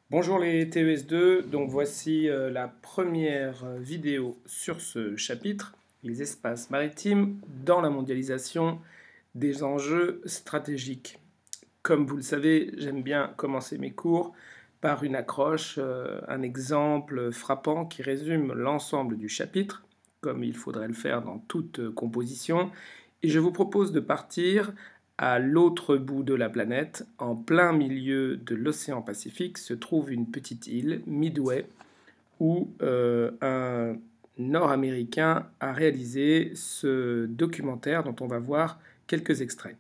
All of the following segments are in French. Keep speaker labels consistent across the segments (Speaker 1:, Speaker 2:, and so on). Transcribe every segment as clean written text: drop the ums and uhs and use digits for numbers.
Speaker 1: Bonjour les TES2, donc voici la première vidéo sur ce chapitre, les espaces maritimes dans la mondialisation des enjeux stratégiques. Comme vous le savez, j'aime bien commencer mes cours par une accroche, un exemple frappant qui résume l'ensemble du chapitre, comme il faudrait le faire dans toute composition, et je vous propose de partir à l'autre bout de la planète, en plein milieu de l'océan Pacifique, se trouve une petite île, Midway, où un Nord-Américain a réalisé ce documentaire dont on va voir quelques extraits.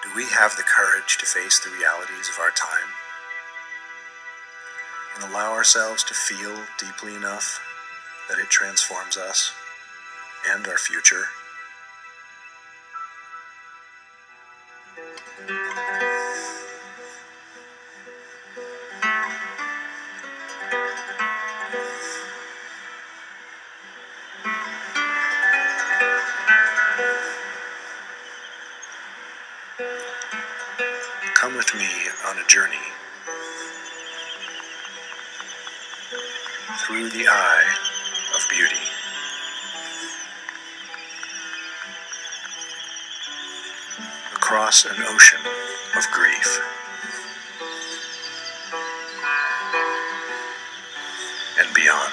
Speaker 2: Do we have the courage to face the realities of our time and allow ourselves to feel deeply enough that it transforms us and our future? Come with me on a journey through the eye of beauty. Across an ocean of grief. And beyond.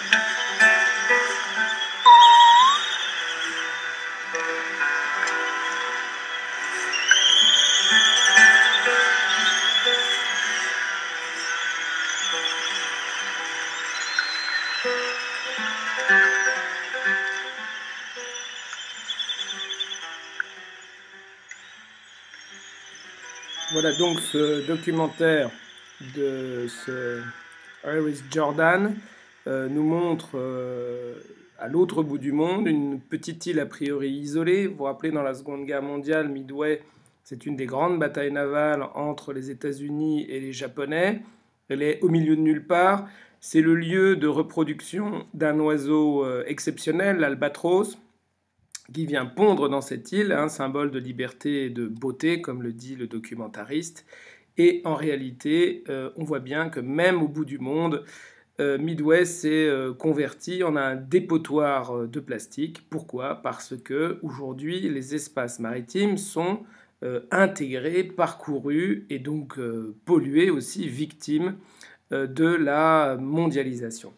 Speaker 1: Voilà donc ce documentaire de ce Iris Jordan nous montre à l'autre bout du monde une petite île a priori isolée. Vous vous rappelez, dans la Seconde Guerre mondiale, Midway, c'est une des grandes batailles navales entre les États-Unis et les Japonais. Elle est au milieu de nulle part. C'est le lieu de reproduction d'un oiseau exceptionnel, l'albatros, qui vient pondre dans cette île, un symbole de liberté et de beauté, comme le dit le documentariste. Et en réalité, on voit bien que même au bout du monde, Midway s'est converti en un dépotoir de plastique. Pourquoi? Parce que aujourd'hui, les espaces maritimes sont intégrés, parcourus et donc pollués aussi, victimes de la mondialisation.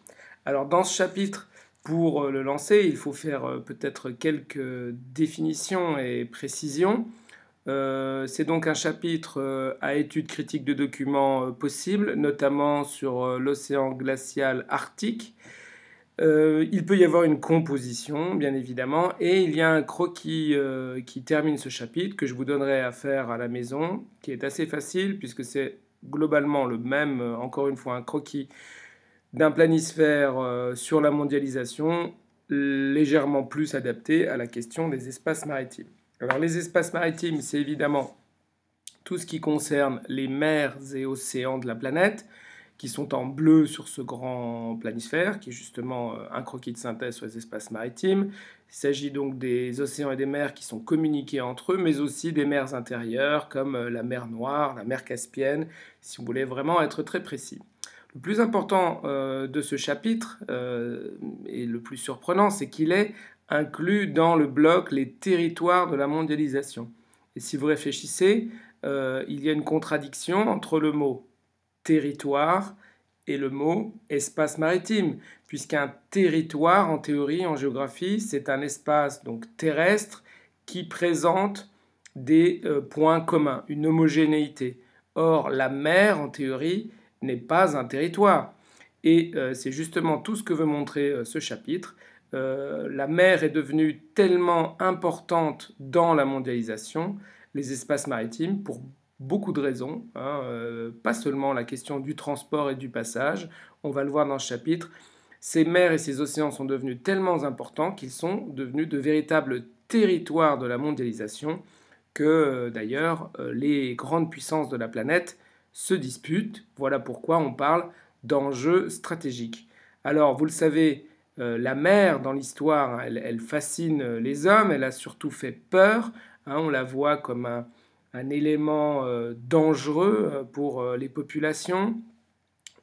Speaker 1: Alors dans ce chapitre, pour le lancer, il faut faire peut-être quelques définitions et précisions. C'est donc un chapitre à étude critique de documents possibles, notamment sur l'océan glacial arctique. Il peut y avoir une composition, bien évidemment, et il y a un croquis qui termine ce chapitre que je vous donnerai à faire à la maison, qui est assez facile puisque c'est globalement le même, encore une fois, un croquis d'un planisphère sur la mondialisation, légèrement plus adapté à la question des espaces maritimes. Alors les espaces maritimes, c'est évidemment tout ce qui concerne les mers et océans de la planète, qui sont en bleu sur ce grand planisphère, qui est justement un croquis de synthèse sur les espaces maritimes. Il s'agit donc des océans et des mers qui sont communiqués entre eux, mais aussi des mers intérieures, comme la mer Noire, la mer Caspienne, si vous voulez vraiment être très précis. Le plus important de ce chapitre, et le plus surprenant, c'est qu'il est inclus dans le bloc les territoires de la mondialisation. Et si vous réfléchissez, il y a une contradiction entre le mot territoire et le mot espace maritime, puisqu'un territoire, en théorie, en géographie, c'est un espace donc terrestre qui présente des points communs, une homogénéité. Or, la mer, en théorie, n'est pas un territoire. Et c'est justement tout ce que veut montrer ce chapitre. La mer est devenue tellement importante dans la mondialisation, les espaces maritimes, pour beaucoup de raisons, pas seulement la question du transport et du passage, on va le voir dans ce chapitre. Ces mers et ces océans sont devenus tellement importants qu'ils sont devenus de véritables territoires de la mondialisation que d'ailleurs les grandes puissances de la planète se disputent. Voilà pourquoi on parle d'enjeux stratégiques. Alors, vous le savez, la mer, dans l'histoire, elle fascine les hommes, elle a surtout fait peur. On la voit comme un élément dangereux pour les populations.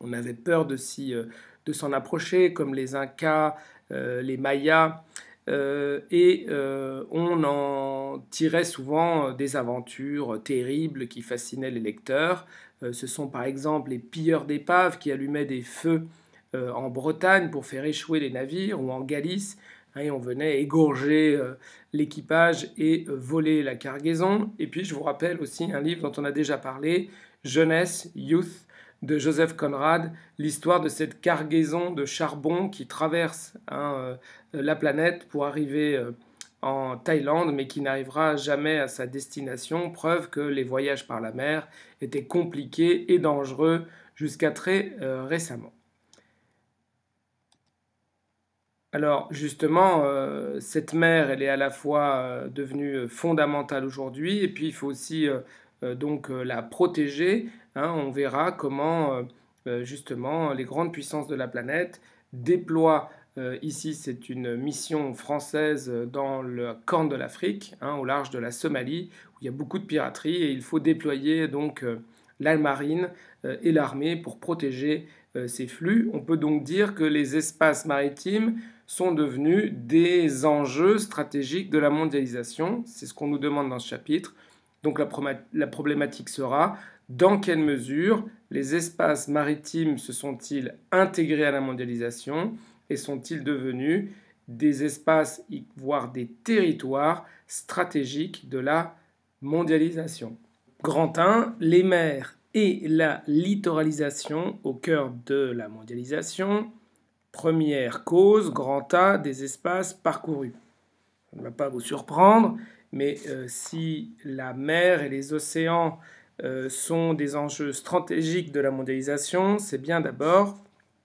Speaker 1: On avait peur de s'en approcher, comme les Incas, les Mayas. On en tirait souvent des aventures terribles qui fascinaient les lecteurs. Ce sont par exemple les pilleurs d'épaves qui allumaient des feux en Bretagne pour faire échouer les navires, ou en Galice, et on venait égorger l'équipage et voler la cargaison. Et puis je vous rappelle aussi un livre dont on a déjà parlé, Jeunesse, Youth, de Joseph Conrad, l'histoire de cette cargaison de charbon qui traverse la planète pour arriver en Thaïlande, mais qui n'arrivera jamais à sa destination, preuve que les voyages par la mer étaient compliqués et dangereux jusqu'à très récemment. Alors justement, cette mer, elle est à la fois devenue fondamentale aujourd'hui, et puis il faut aussi donc la protéger. On verra comment justement les grandes puissances de la planète déploient, ici c'est une mission française dans le Corne de l'Afrique, au large de la Somalie, où il y a beaucoup de piraterie, et il faut déployer donc la marine et l'armée pour protéger ces flux. On peut donc dire que les espaces maritimes sont devenus des enjeux stratégiques de la mondialisation. C'est ce qu'on nous demande dans ce chapitre. Donc la problématique sera: dans quelle mesure les espaces maritimes se sont-ils intégrés à la mondialisation et sont-ils devenus des espaces, voire des territoires stratégiques de la mondialisation? Grand 1, les mers et la littoralisation au cœur de la mondialisation. Première cause, grand A, des espaces parcourus. Ça ne va pas vous surprendre, mais si la mer et les océans sont des enjeux stratégiques de la mondialisation, c'est bien d'abord,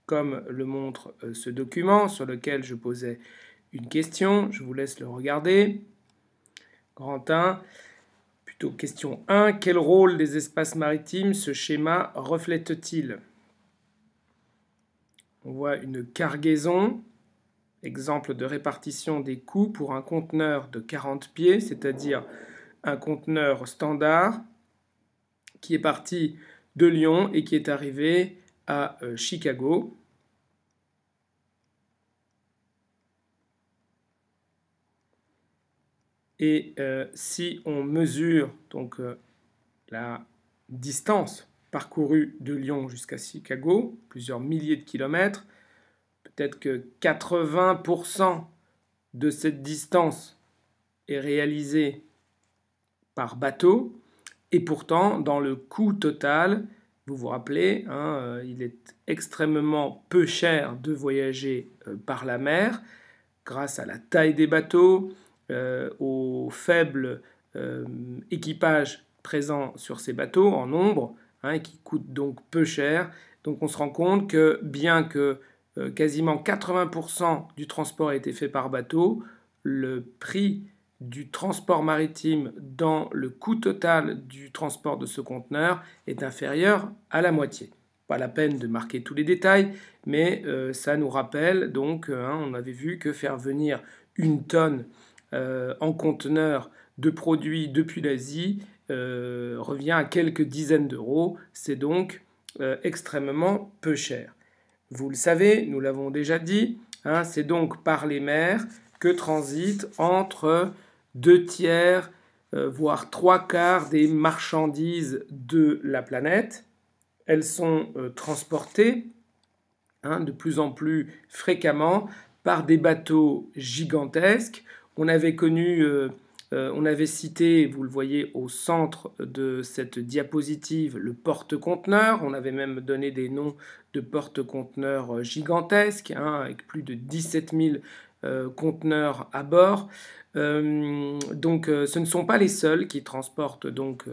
Speaker 1: comme le montre ce document sur lequel je posais une question, je vous laisse le regarder. Grand 1, plutôt question 1, quel rôle des espaces maritimes ce schéma reflète-t-il? On voit une cargaison, exemple de répartition des coûts pour un conteneur de 40 pieds, c'est-à-dire un conteneur standard qui est parti de Lyon et qui est arrivé à Chicago. Et si on mesure donc la distance parcourue de Lyon jusqu'à Chicago, plusieurs milliers de kilomètres, peut-être que 80% de cette distance est réalisée par bateau, et pourtant, dans le coût total, vous vous rappelez, hein, il est extrêmement peu cher de voyager par la mer, grâce à la taille des bateaux, au faible équipage présent sur ces bateaux en nombre, hein, qui coûte donc peu cher. Donc on se rend compte que bien que quasiment 80% du transport a été fait par bateau, le prix du transport maritime dans le coût total du transport de ce conteneur est inférieur à la moitié. Pas la peine de marquer tous les détails, mais ça nous rappelle donc, on avait vu que faire venir une tonne en conteneur de produits depuis l'Asie revient à quelques dizaines d'euros. C'est donc extrêmement peu cher. Vous le savez, nous l'avons déjà dit, hein, c'est donc par les mers que transitent entre 2/3, voire 3/4 des marchandises de la planète. Elles sont transportées de plus en plus fréquemment par des bateaux gigantesques. On avait connu, on avait cité, vous le voyez au centre de cette diapositive, le porte-conteneur. On avait même donné des noms de porte-conteneurs gigantesques, avec plus de 17 000 conteneurs à bord. Donc ce ne sont pas les seuls qui transportent donc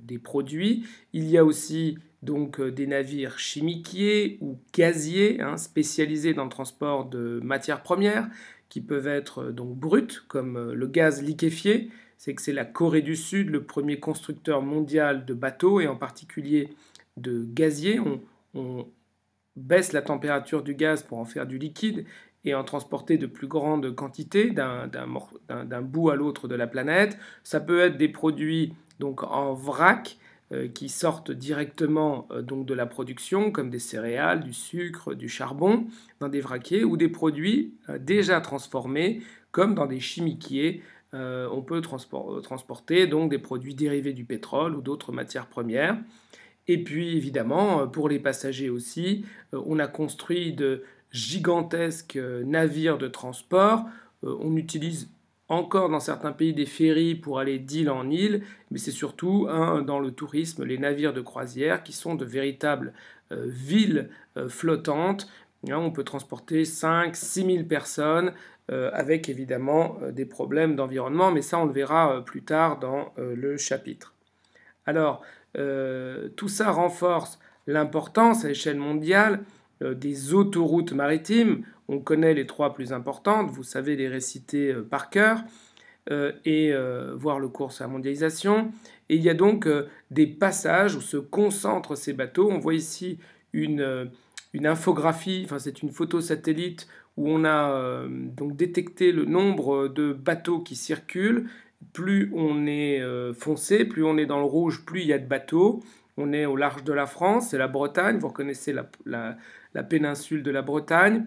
Speaker 1: des produits. Il y a aussi donc des navires chimiquiers ou gaziers spécialisés dans le transport de matières premières qui peuvent être donc brutes comme le gaz liquéfié. C'est que c'est la Corée du Sud le premier constructeur mondial de bateaux et en particulier de gaziers. On baisse la température du gaz pour en faire du liquide et en transporter de plus grandes quantités d'un bout à l'autre de la planète. Ça peut être des produits donc en vrac qui sortent directement donc de la production, comme des céréales, du sucre, du charbon, dans des vraquiers, ou des produits déjà transformés, comme dans des chimiquiers. On peut transporter donc des produits dérivés du pétrole ou d'autres matières premières. Et puis évidemment, pour les passagers aussi, on a construit de gigantesques navires de transport. On utilise encore dans certains pays des ferries pour aller d'île en île, mais c'est surtout dans le tourisme les navires de croisière qui sont de véritables villes flottantes. On peut transporter 5-6 000 personnes avec évidemment des problèmes d'environnement, mais ça on le verra plus tard dans le chapitre. Alors, tout ça renforce l'importance à l'échelle mondiale des autoroutes maritimes. On connaît les 3 plus importantes, vous savez les réciter par cœur, et voir le cours sur la mondialisation. Et il y a donc des passages où se concentrent ces bateaux. On voit ici une infographie, enfin c'est une photo satellite où on a donc détecté le nombre de bateaux qui circulent. Plus on est foncé, plus on est dans le rouge, plus il y a de bateaux. On est au large de la France, c'est la Bretagne, vous reconnaissez la péninsule de la Bretagne.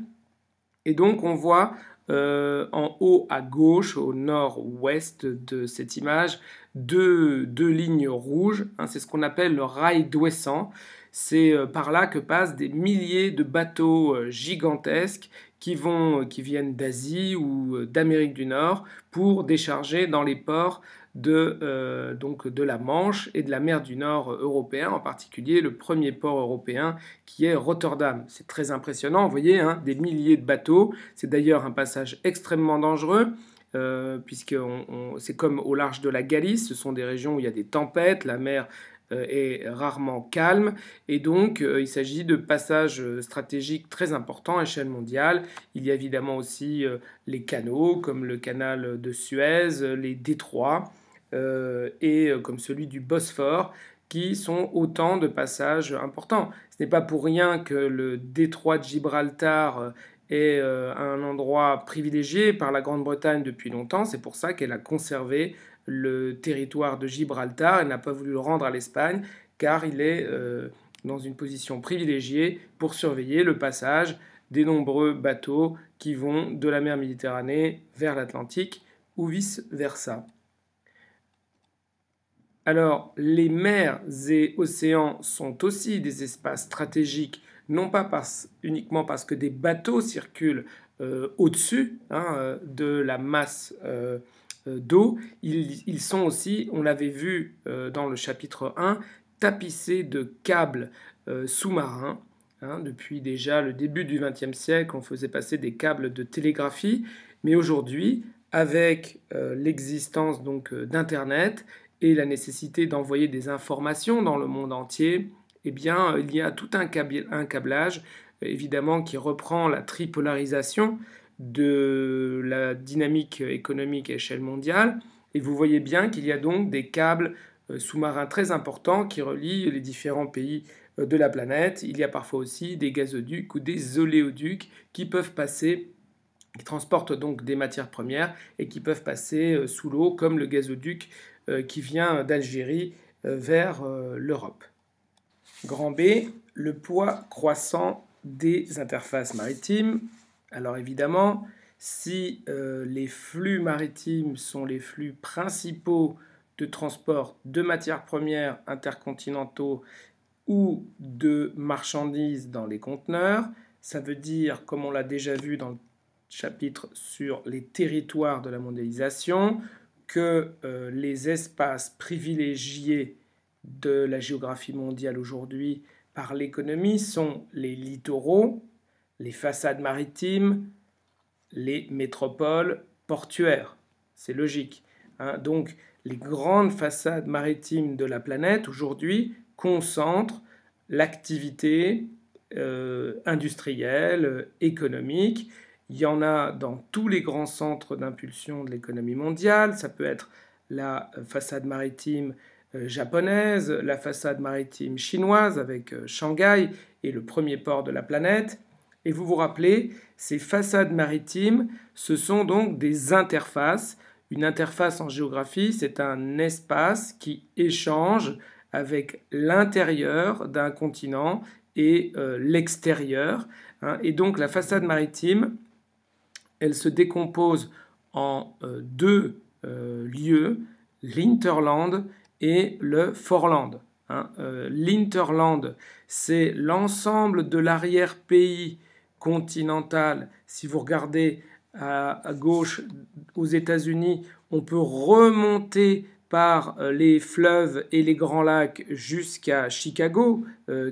Speaker 1: Et donc on voit en haut à gauche, au nord-ouest de cette image, deux lignes rouges. C'est ce qu'on appelle le rail d'Ouessant. C'est par là que passent des milliers de bateaux gigantesques qui viennent d'Asie ou d'Amérique du Nord pour décharger dans les ports de la Manche et de la mer du Nord européen, en particulier le premier port européen qui est Rotterdam. C'est très impressionnant, vous voyez, des milliers de bateaux. C'est d'ailleurs un passage extrêmement dangereux, puisque c'est comme au large de la Galice, ce sont des régions où il y a des tempêtes, la mer est rarement calme, et donc il s'agit de passages stratégiques très importants à échelle mondiale. Il y a évidemment aussi les canaux, comme le canal de Suez, les détroits, et comme celui du Bosphore, qui sont autant de passages importants. Ce n'est pas pour rien que le détroit de Gibraltar est un endroit privilégié par la Grande-Bretagne depuis longtemps. C'est pour ça qu'elle a conservé le territoire de Gibraltar. Elle n'a pas voulu le rendre à l'Espagne, car il est dans une position privilégiée pour surveiller le passage des nombreux bateaux qui vont de la mer Méditerranée vers l'Atlantique ou vice-versa. Alors, les mers et océans sont aussi des espaces stratégiques, non pas uniquement parce que des bateaux circulent au-dessus de la masse d'eau, ils sont aussi, on l'avait vu dans le chapitre 1, tapissés de câbles sous-marins. Depuis déjà le début du XXe siècle, on faisait passer des câbles de télégraphie, mais aujourd'hui, avec l'existence donc d'Internet et la nécessité d'envoyer des informations dans le monde entier, eh bien, il y a tout un câblage, évidemment, qui reprend la tripolarisation de la dynamique économique à échelle mondiale. Et vous voyez bien qu'il y a donc des câbles sous-marins très importants qui relient les différents pays de la planète. Il y a parfois aussi des gazoducs ou des oléoducs qui peuvent passer, qui transportent donc des matières premières et qui peuvent passer sous l'eau, comme le gazoduc qui vient d'Algérie vers l'Europe. Grand B, le poids croissant des interfaces maritimes. Alors évidemment, si les flux maritimes sont les flux principaux de transport de matières premières intercontinentaux ou de marchandises dans les conteneurs, ça veut dire, comme on l'a déjà vu dans le chapitre sur les territoires de la mondialisation, que les espaces privilégiés de la géographie mondiale aujourd'hui par l'économie sont les littoraux, les façades maritimes, les métropoles portuaires. C'est logique. Donc les grandes façades maritimes de la planète aujourd'hui concentrent l'activité industrielle, économique. Il y en a dans tous les grands centres d'impulsion de l'économie mondiale. Ça peut être la façade maritime japonaise, la façade maritime chinoise avec Shanghai et le premier port de la planète. Et vous vous rappelez, ces façades maritimes, ce sont donc des interfaces. Une interface en géographie, c'est un espace qui échange avec l'intérieur d'un continent et l'extérieur. Et donc la façade maritime, elle se décompose en deux lieux, l'Hinterland et le Foreland. L'Hinterland, c'est l'ensemble de l'arrière-pays continental. Si vous regardez à gauche aux États-Unis, on peut remonter par les fleuves et les grands lacs jusqu'à Chicago,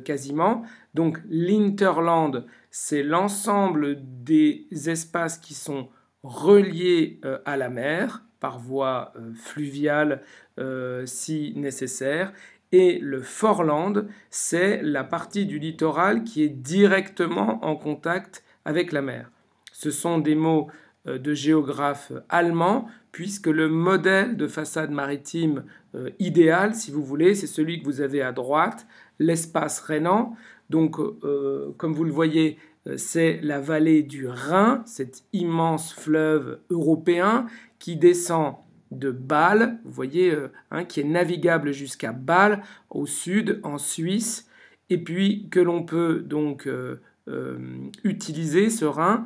Speaker 1: quasiment. Donc l'Hinterland, c'est l'ensemble des espaces qui sont reliés à la mer par voie fluviale si nécessaire. Et le Foreland, c'est la partie du littoral qui est directement en contact avec la mer. Ce sont des mots de géographes allemands, puisque le modèle de façade maritime idéal, si vous voulez, c'est celui que vous avez à droite, l'espace rhénan. Donc, comme vous le voyez, c'est la vallée du Rhin, cet immense fleuve européen qui descend de Bâle, vous voyez, qui est navigable jusqu'à Bâle, au sud, en Suisse, et puis que l'on peut donc utiliser ce Rhin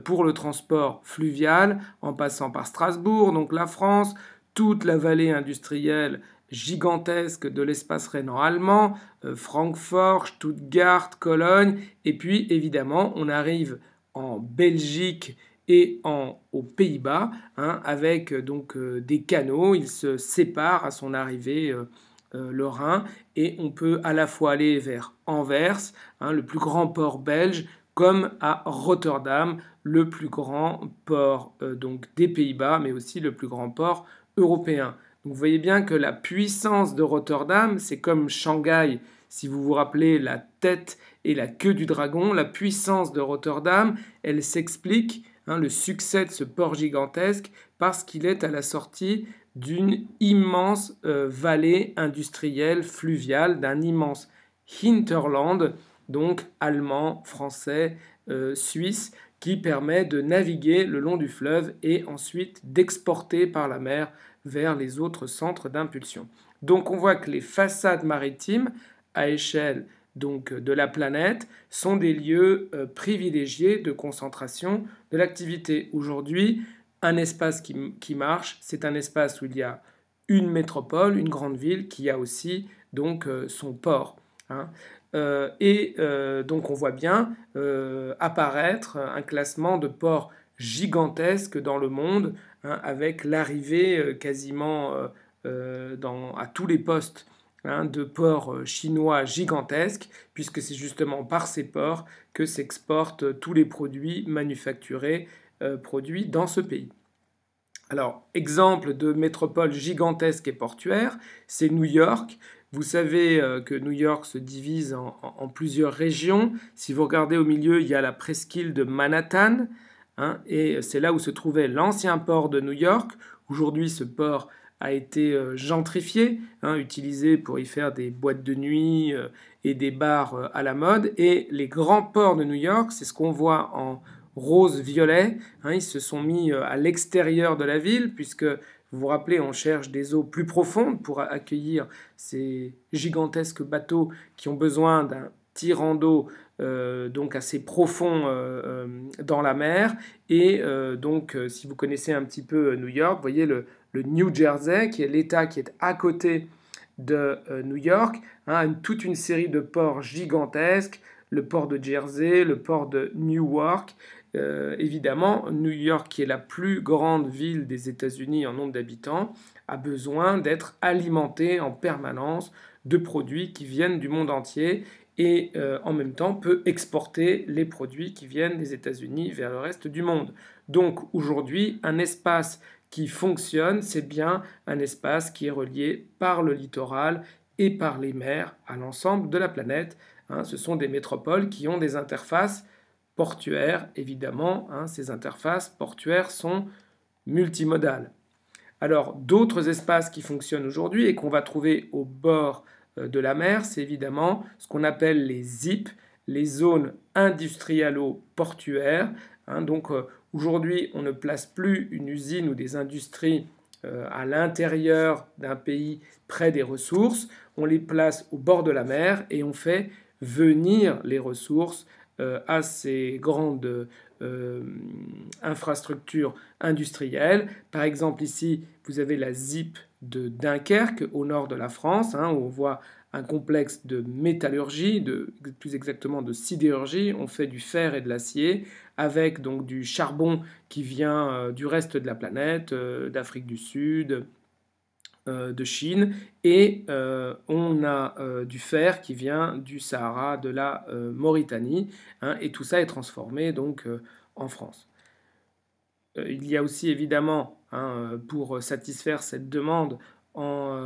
Speaker 1: pour le transport fluvial en passant par Strasbourg, donc la France, toute la vallée industrielle gigantesque de l'espace rhénan allemand, Francfort, Stuttgart, Cologne, et puis évidemment on arrive en Belgique et aux Pays-Bas, avec donc des canaux, ils se séparent à son arrivée le Rhin, et on peut à la fois aller vers Anvers, le plus grand port belge, comme à Rotterdam, le plus grand port donc des Pays-Bas, mais aussi le plus grand port européen. Donc vous voyez bien que la puissance de Rotterdam, c'est comme Shanghai, si vous vous rappelez la tête et la queue du dragon, la puissance de Rotterdam, elle s'explique, le succès de ce port gigantesque, parce qu'il est à la sortie d'une immense vallée industrielle fluviale, d'un immense hinterland, donc allemand, français, suisse, qui permet de naviguer le long du fleuve et ensuite d'exporter par la mer vers les autres centres d'impulsion. Donc on voit que les façades maritimes à échelle donc de la planète sont des lieux privilégiés de concentration de l'activité. Aujourd'hui, un espace qui marche, c'est un espace où il y a une métropole, une grande ville qui a aussi donc son port. Hein. Donc on voit bien apparaître un classement de ports gigantesques dans le monde, hein, avec l'arrivée quasiment à tous les postes, hein, de ports chinois gigantesques, puisque c'est justement par ces ports que s'exportent tous les produits manufacturés produits dans ce pays. Alors, exemple de métropole gigantesque et portuaire, c'est New York. Vous savez que New York se divise en plusieurs régions. Si vous regardez au milieu, il y a la presqu'île de Manhattan, hein, et c'est là où se trouvait l'ancien port de New York. Aujourd'hui, ce port a été gentrifié, hein, utilisé pour y faire des boîtes de nuit et des bars à la mode. Et les grands ports de New York, c'est ce qu'on voit en rose-violet, hein, ils se sont mis à l'extérieur de la ville, puisque vous vous rappelez, on cherche des eaux plus profondes pour accueillir ces gigantesques bateaux qui ont besoin d'un tirant d'eau donc assez profond dans la mer. Et donc, si vous connaissez un petit peu New York, vous voyez le New Jersey, qui est l'État qui est à côté de New York, hein, toute une série de ports gigantesques, le port de Jersey, le port de Newark. Évidemment, New York, qui est la plus grande ville des États-Unis en nombre d'habitants, a besoin d'être alimentée en permanence de produits qui viennent du monde entier et en même temps peut exporter les produits qui viennent des États-Unis vers le reste du monde. Donc aujourd'hui, un espace qui fonctionne, c'est bien un espace qui est relié par le littoral et par les mers à l'ensemble de la planète. Hein, ce sont des métropoles qui ont des interfaces portuaires, évidemment. Hein, ces interfaces portuaires sont multimodales. Alors, d'autres espaces qui fonctionnent aujourd'hui et qu'on va trouver au bord de la mer, c'est évidemment ce qu'on appelle les ZIP, les zones industrialo-portuaires. Hein, donc, aujourd'hui, on ne place plus une usine ou des industries à l'intérieur d'un pays près des ressources. On les place au bord de la mer et on fait venir les ressources à ces grandes infrastructures industrielles. Par exemple, ici, vous avez la ZIP de Dunkerque, au nord de la France, hein, où on voit un complexe de métallurgie, plus exactement de sidérurgie. On fait du fer et de l'acier, avec donc du charbon qui vient du reste de la planète, d'Afrique du Sud, de Chine, et on a du fer qui vient du Sahara, de la Mauritanie, hein, et tout ça est transformé donc en France. Il y a aussi évidemment, hein, pour satisfaire cette demande en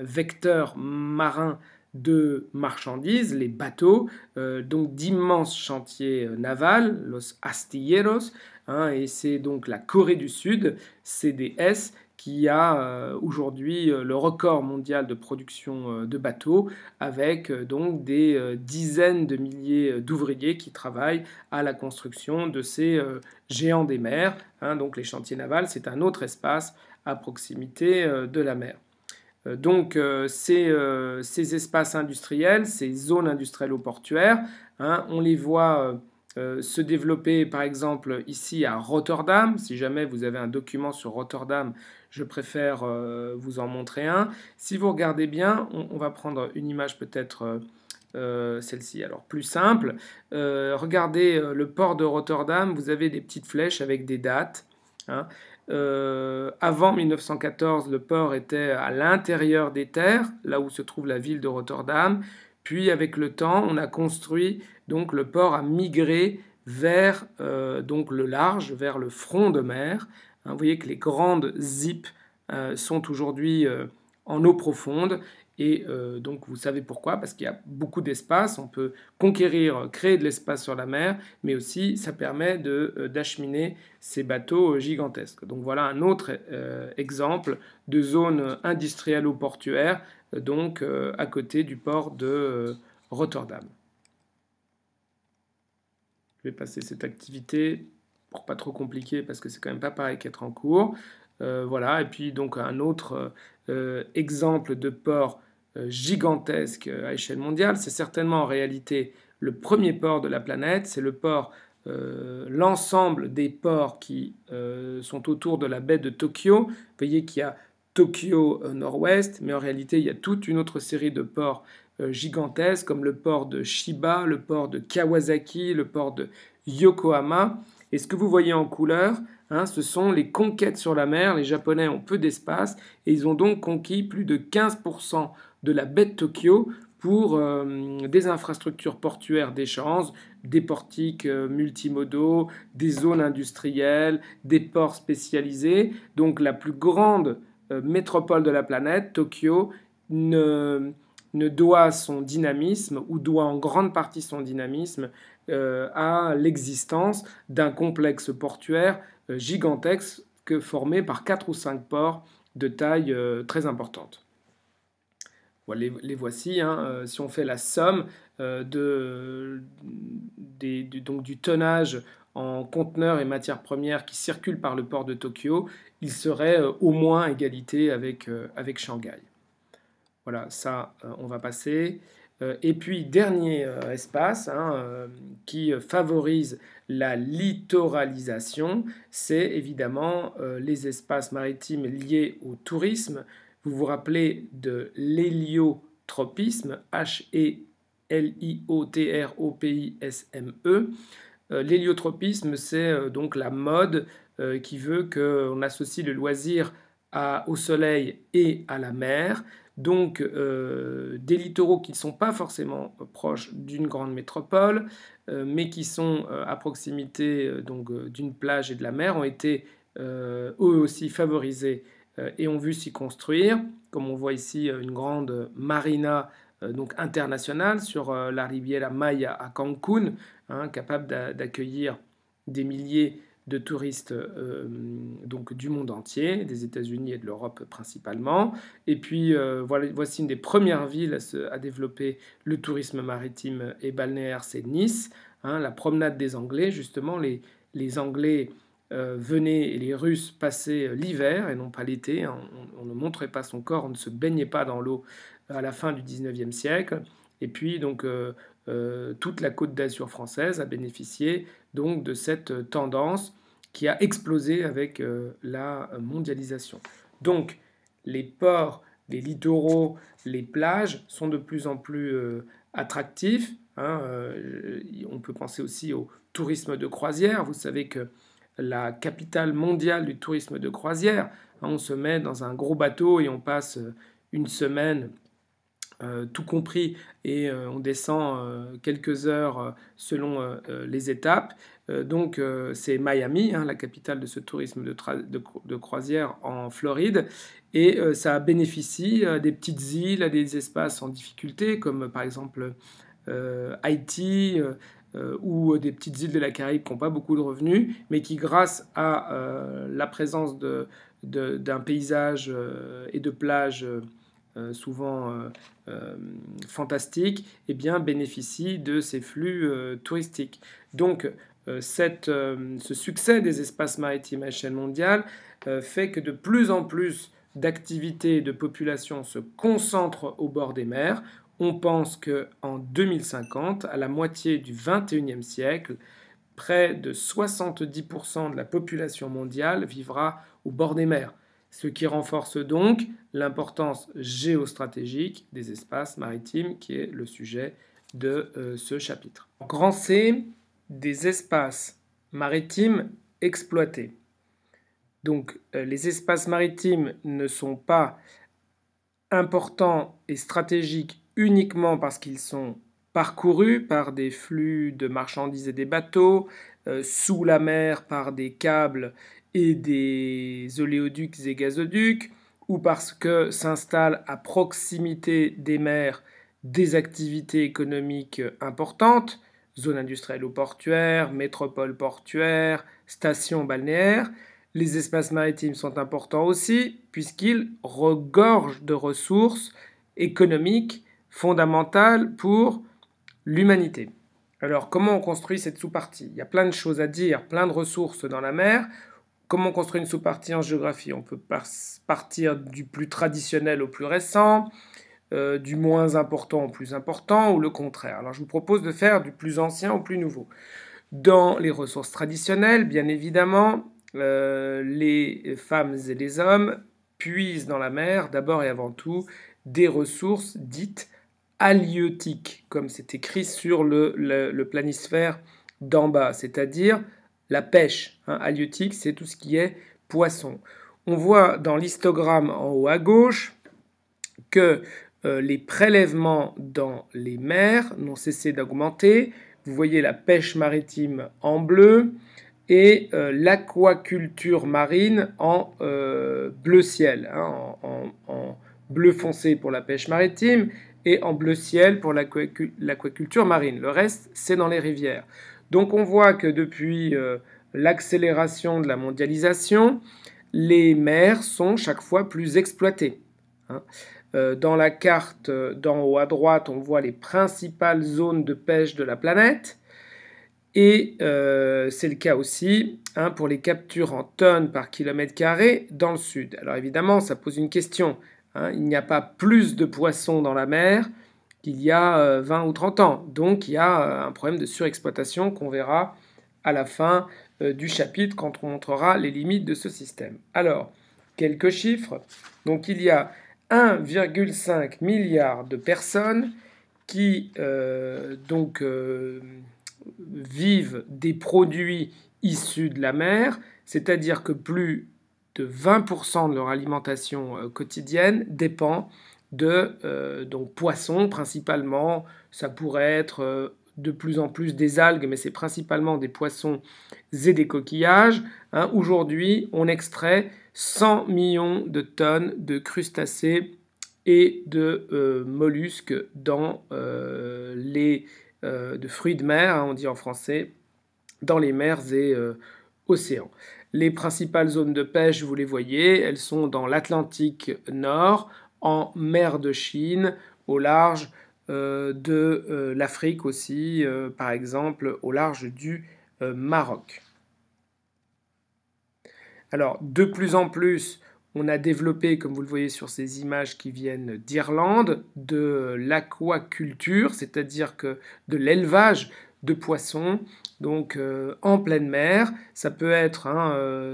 Speaker 1: vecteur marin de marchandises, les bateaux, donc d'immenses chantiers navals, los astilleros, hein, et c'est donc la Corée du Sud, CDS, qui a aujourd'hui le record mondial de production de bateaux, avec donc des dizaines de milliers d'ouvriers qui travaillent à la construction de ces géants des mers. Hein, donc les chantiers navals, c'est un autre espace à proximité de la mer. Donc ces espaces industriels, ces zones industrielles-portuaires, hein, on les voit se développer par exemple ici à Rotterdam. Si jamais vous avez un document sur Rotterdam, je préfère vous en montrer un. Si vous regardez bien, on va prendre une image peut-être celle-ci. Alors plus simple, regardez le port de Rotterdam, vous avez des petites flèches avec des dates. Hein. Avant 1914, le port était à l'intérieur des terres, là où se trouve la ville de Rotterdam. Puis, avec le temps, on a construit, donc le port a migré vers donc le large, vers le front de mer. Hein, vous voyez que les grandes zips sont aujourd'hui en eau profonde. Et donc vous savez pourquoi, parce qu'il y a beaucoup d'espace, on peut conquérir, créer de l'espace sur la mer, mais aussi ça permet d'acheminer ces bateaux gigantesques. Donc voilà un autre exemple de zone industrielle-portuaire, donc à côté du port de Rotterdam. Je vais passer cette activité pour pas trop compliquer, parce que c'est quand même pas pareil qu'être en cours. Voilà, et puis donc un autre exemple de port gigantesque à échelle mondiale, c'est certainement en réalité le premier port de la planète, c'est le port, l'ensemble des ports qui sont autour de la baie de Tokyo. Vous voyez qu'il y a Tokyo nord-ouest, mais en réalité, il y a toute une autre série de ports gigantesques, comme le port de Chiba, le port de Kawasaki, le port de Yokohama. Et ce que vous voyez en couleur, ce sont les conquêtes sur la mer. Les Japonais ont peu d'espace et ils ont donc conquis plus de 15% de la baie de Tokyo pour des infrastructures portuaires d'échange, des portiques multimodaux, des zones industrielles, des ports spécialisés. Donc la plus grande métropole de la planète, Tokyo, ne doit son dynamisme, ou doit en grande partie son dynamisme, à l'existence d'un complexe portuaire gigantesque formé par 4 ou 5 ports de taille très importante. Voilà, les voici, si on fait la somme du tonnage en conteneurs et matières premières qui circulent par le port de Tokyo, il serait au moins à égalité avec Shanghai. Voilà, ça, on va passer. Et puis, dernier espace qui favorise la littoralisation, c'est évidemment les espaces maritimes liés au tourisme. Vous vous rappelez de l'héliotropisme, H-E-L-I-O-T-R-O-P-I-S-M-E. L'héliotropisme, c'est donc la mode qui veut qu'on associe le loisir au soleil et à la mer. Donc des littoraux qui ne sont pas forcément proches d'une grande métropole, mais qui sont à proximité d'une plage et de la mer, ont été eux aussi favorisés et ont vu s'y construire, comme on voit ici une grande marina donc internationale sur la Riviera Maya à Cancun, capable d'accueillir des milliers de touristes donc du monde entier, des États-Unis et de l'Europe principalement. Et puis voici une des premières villes à développer le tourisme maritime et balnéaire, c'est Nice, la promenade des Anglais. Justement, les Anglais venaient et les Russes passaient l'hiver et non pas l'été. On ne montrait pas son corps, on ne se baignait pas dans l'eau à la fin du 19e siècle. Et puis donc toute la Côte d'Azur française a bénéficié donc de cette tendance qui a explosé avec la mondialisation. Donc les ports, les littoraux, les plages sont de plus en plus attractifs. On peut penser aussi au tourisme de croisière. Vous savez que la capitale mondiale du tourisme de croisière, on se met dans un gros bateau et on passe une semaine tout compris, et on descend quelques heures selon les étapes. Donc c'est Miami, la capitale de ce tourisme de croisière en Floride, et ça bénéficie à des petites îles, à des espaces en difficulté, comme par exemple Haïti, ou des petites îles de la Caraïbe qui n'ont pas beaucoup de revenus, mais qui, grâce à la présence d'un paysage et de plages souvent fantastique, bénéficie de ces flux touristiques. Donc, ce succès des espaces maritimes à échelle mondiale fait que de plus en plus d'activités et de populations se concentrent au bord des mers. On pense qu'en 2050, à la moitié du XXIe siècle, près de 70% de la population mondiale vivra au bord des mers, ce qui renforce donc l'importance géostratégique des espaces maritimes, qui est le sujet de ce chapitre. Grand C, des espaces maritimes exploités. Donc les espaces maritimes ne sont pas importants et stratégiques uniquement parce qu'ils sont parcourus par des flux de marchandises et des bateaux, sous la mer par des câbles et des oléoducs et gazoducs, ou parce que s'installent à proximité des mers des activités économiques importantes, zones industrielles ou portuaires, métropoles portuaires, stations balnéaires. Les espaces maritimes sont importants aussi puisqu'ils regorgent de ressources économiques fondamentales pour l'humanité. Alors, comment on construit cette sous-partie ? Il y a plein de choses à dire, plein de ressources dans la mer. Comment on construit une sous-partie en géographie ? On peut partir du plus traditionnel au plus récent, du moins important au plus important, ou le contraire. Alors, je vous propose de faire du plus ancien au plus nouveau. Dans les ressources traditionnelles, bien évidemment, les femmes et les hommes puise dans la mer, d'abord et avant tout, des ressources dites halieutiques, comme c'est écrit sur le planisphère d'en bas, c'est-à-dire la pêche. Halieutique, c'est tout ce qui est poisson. On voit dans l'histogramme en haut à gauche que les prélèvements dans les mers n'ont cessé d'augmenter. Vous voyez la pêche maritime en bleu et l'aquaculture marine en bleu ciel, en bleu foncé pour la pêche maritime et en bleu ciel pour l'aquaculture marine. Le reste, c'est dans les rivières. Donc on voit que depuis l'accélération de la mondialisation, les mers sont chaque fois plus exploitées. Dans la carte d'en haut à droite, on voit les principales zones de pêche de la planète. Et c'est le cas aussi pour les captures en tonnes par kilomètre carré dans le sud. Alors évidemment, ça pose une question. Il n'y a pas plus de poissons dans la mer qu'il y a 20 ou 30 ans. Donc il y a un problème de surexploitation qu'on verra à la fin du chapitre quand on montrera les limites de ce système. Alors, quelques chiffres. Donc il y a 1,5 milliard de personnes qui vivent des produits issus de la mer, c'est-à-dire que plus de 20% de leur alimentation quotidienne dépend de poissons principalement. Ça pourrait être de plus en plus des algues, mais c'est principalement des poissons et des coquillages. Aujourd'hui, on extrait 100 millions de tonnes de crustacés et de mollusques dans de fruits de mer, on dit en français, dans les mers et océans. Les principales zones de pêche, vous les voyez, elles sont dans l'Atlantique Nord, en mer de Chine, au large de l'Afrique aussi, par exemple au large du Maroc. Alors, de plus en plus, on a développé, comme vous le voyez sur ces images qui viennent d'Irlande, de l'aquaculture, c'est-à-dire que de l'élevage de poissons, donc en pleine mer. Ça peut être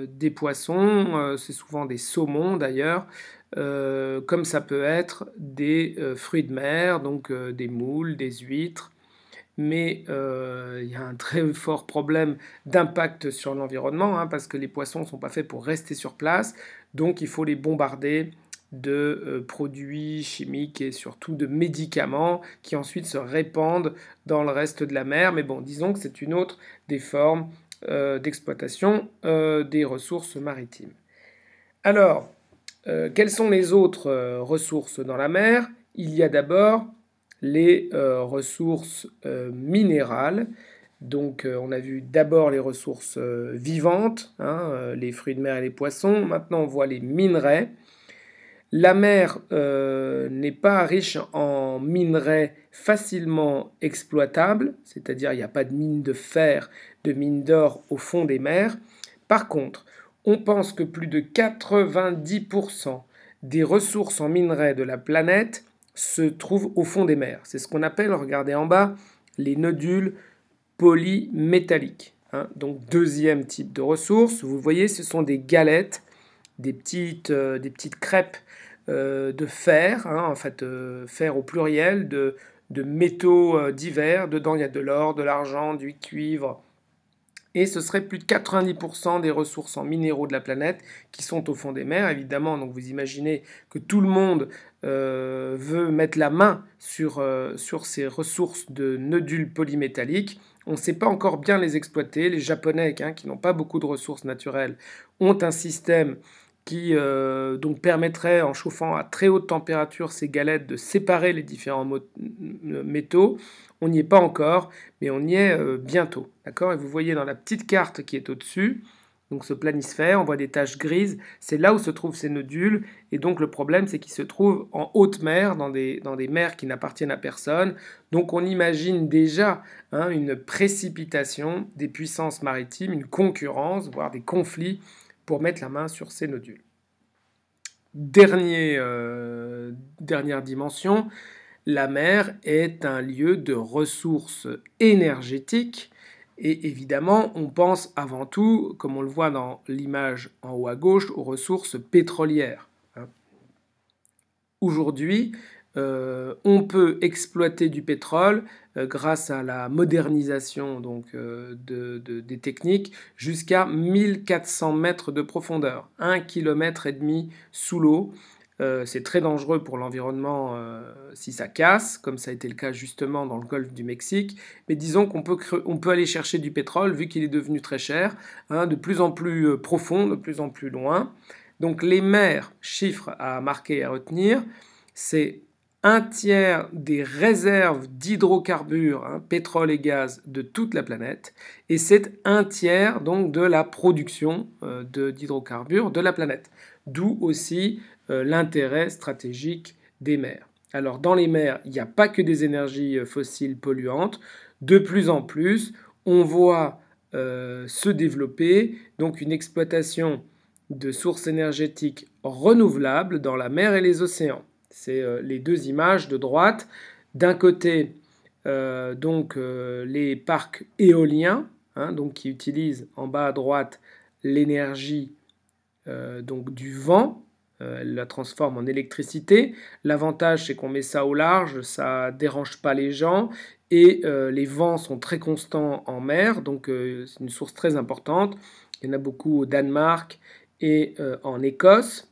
Speaker 1: des poissons, c'est souvent des saumons d'ailleurs, comme ça peut être des fruits de mer, donc des moules, des huîtres. Mais il y a un très fort problème d'impact sur l'environnement, parce que les poissons ne sont pas faits pour rester sur place, donc il faut les bombarder de produits chimiques et surtout de médicaments qui ensuite se répandent dans le reste de la mer. Mais bon, disons que c'est une autre des formes d'exploitation des ressources maritimes. Alors, quelles sont les autres ressources dans la mer? Il y a d'abord les ressources minérales. Donc on a vu d'abord les ressources vivantes, les fruits de mer et les poissons. Maintenant on voit les minerais. La mer n'est pas riche en minerais facilement exploitables, c'est-à-dire il n'y a pas de mines de fer, de mines d'or au fond des mers. Par contre, on pense que plus de 90% des ressources en minerais de la planète se trouvent au fond des mers. C'est ce qu'on appelle, regardez en bas, les nodules polymétalliques. Donc deuxième type de ressources, vous voyez, ce sont des galettes, des petites crêpes de fer, fer au pluriel, de métaux divers. Dedans, il y a de l'or, de l'argent, du cuivre. Et ce serait plus de 90% des ressources en minéraux de la planète qui sont au fond des mers. Évidemment, donc vous imaginez que tout le monde veut mettre la main sur ces ressources de nodules polymétalliques. On ne sait pas encore bien les exploiter. Les Japonais, qui n'ont pas beaucoup de ressources naturelles, ont un système qui donc permettrait, en chauffant à très haute température ces galettes, de séparer les différents métaux. On n'y est pas encore, mais on y est bientôt. D'accord ? Et vous voyez dans la petite carte qui est au-dessus, donc ce planisphère, on voit des taches grises, c'est là où se trouvent ces nodules, et donc le problème c'est qu'ils se trouvent en haute mer, dans des mers qui n'appartiennent à personne. Donc on imagine déjà une précipitation des puissances maritimes, une concurrence, voire des conflits pour mettre la main sur ces nodules. Dernière dimension, la mer est un lieu de ressources énergétiques. Et évidemment, on pense avant tout, comme on le voit dans l'image en haut à gauche, aux ressources pétrolières. aujourd'hui, on peut exploiter du pétrole grâce à la modernisation donc, des techniques jusqu'à 1400 mètres de profondeur, 1,5 km sous l'eau. C'est très dangereux pour l'environnement si ça casse, comme ça a été le cas justement dans le golfe du Mexique. Mais disons qu'on peut aller chercher du pétrole, vu qu'il est devenu très cher, hein, de plus en plus profond, de plus en plus loin. Donc les mers, chiffres à marquer et à retenir, c'est 1/3 des réserves d'hydrocarbures, hein, pétrole et gaz, de toute la planète, et c'est 1/3 donc de la production d'hydrocarbures de la planète. D'où aussi l'intérêt stratégique des mers. Alors dans les mers, il n'y a pas que des énergies fossiles polluantes. De plus en plus, on voit se développer donc une exploitation de sources énergétiques renouvelables dans la mer et les océans. C'est les deux images de droite. D'un côté, les parcs éoliens, hein, donc qui utilisent en bas à droite l'énergie donc du vent. Elle la transforme en électricité. L'avantage, c'est qu'on met ça au large, ça ne dérange pas les gens, et les vents sont très constants en mer, donc c'est une source très importante. Il y en a beaucoup au Danemark et en Écosse.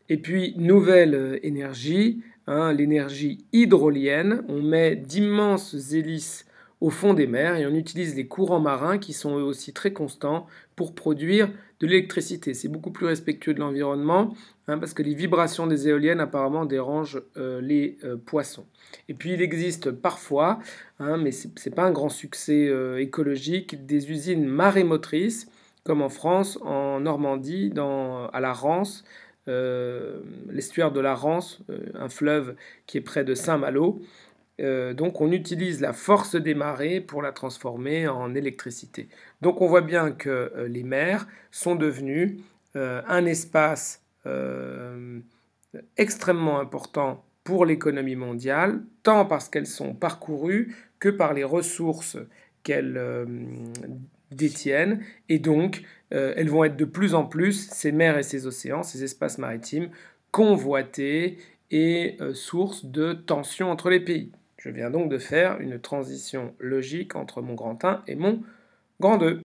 Speaker 1: Et puis, nouvelle énergie, hein, l'énergie hydrolienne. On met d'immenses hélices au fond des mers et on utilise les courants marins qui sont eux aussi très constants pour produire de l'électricité. C'est beaucoup plus respectueux de l'environnement, hein, parce que les vibrations des éoliennes apparemment dérangent les poissons. Et puis il existe parfois, hein, mais ce n'est pas un grand succès écologique, des usines marémotrices, comme en France, en Normandie, à la Rance, l'estuaire de la Rance, un fleuve qui est près de Saint-Malo. Donc on utilise la force des marées pour la transformer en électricité. Donc on voit bien que les mers sont devenues un espace extrêmement important pour l'économie mondiale, tant parce qu'elles sont parcourues que par les ressources qu'elles détiennent. Et donc elles vont être de plus en plus, ces mers et ces océans, ces espaces maritimes, convoités et source de tensions entre les pays. Je viens donc de faire une transition logique entre mon grand 1 et mon grand 2.